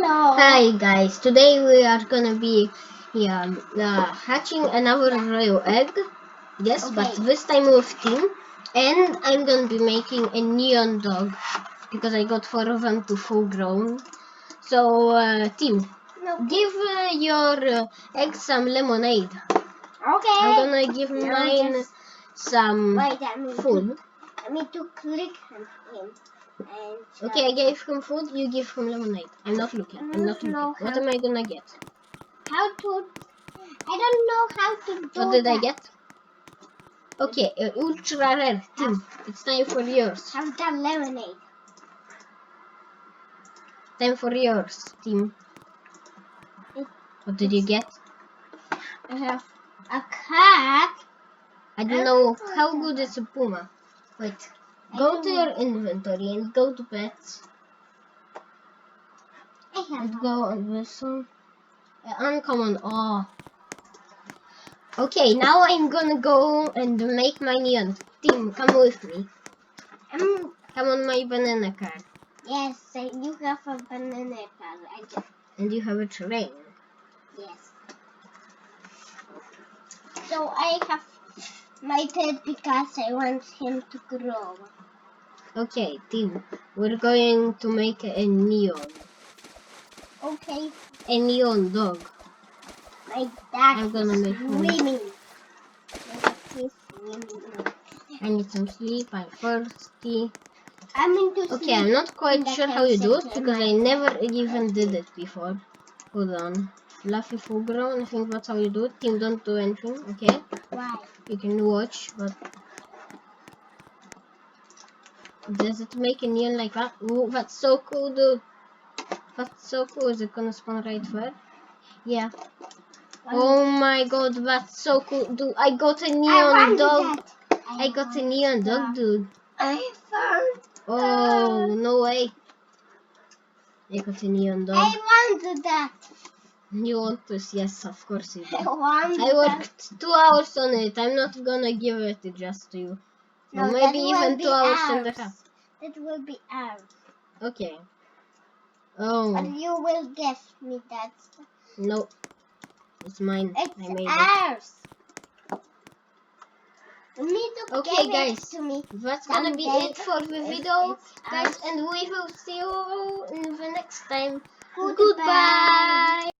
No. Hi guys, today we are gonna be hatching another royal egg. Yes, Okay. but this time with Tim. And I'm gonna be making a neon dog because I got 4 of them to full grown. So, Tim, give your egg some lemonade. Okay. I'm gonna give mine some food. I need to click on him. Okay, I gave him food, you give him lemonade. I'm not looking. What am I gonna get? How to... I don't know how to do What did I that. get? Okay, ultra rare. Tim, it's time for yours. Have that lemonade. Time for yours, Tim. What did you get? I have a cat. I don't know how good is a puma. Wait, go to your inventory and go to pets. And go on this one. Uncommon. Oh. Okay, now I'm gonna go and make my neon. Tim, come with me. Come on my banana car. Yes, you have a banana car. And you have a train. Yes. So I have my pet because I want him to grow. Okay, Tim, we're going to make a neon. Okay. A neon dog. My dad I'm gonna make swimming. I need some sleep. I'm thirsty. I'm into Okay, I'm not quite sure how you do it because I never even did it before. Hold on. Fluffy full grown, I think that's how you do it. Tim, don't do anything, okay? Why? You can watch, but does it make a neon like that? Ooh, that's so cool, dude. That's so cool. Is it gonna spawn right there? Yeah. Oh my god, that's so cool, dude. I got a neon dog. I got a neon dog, dude. I found. Oh, no way. I got a neon dog. I wanted that. You want to? Yes, of course you do. I I worked 2 hours on it. I'm not gonna give it just to you. No, maybe even 2 hours and a half. That will be ours. Okay. Oh. But you will guess me that. No. It's mine. It's I made ours. You need to okay, give guys. it to me. That's gonna be it for the video, guys. And we will see you in the next time. Goodbye.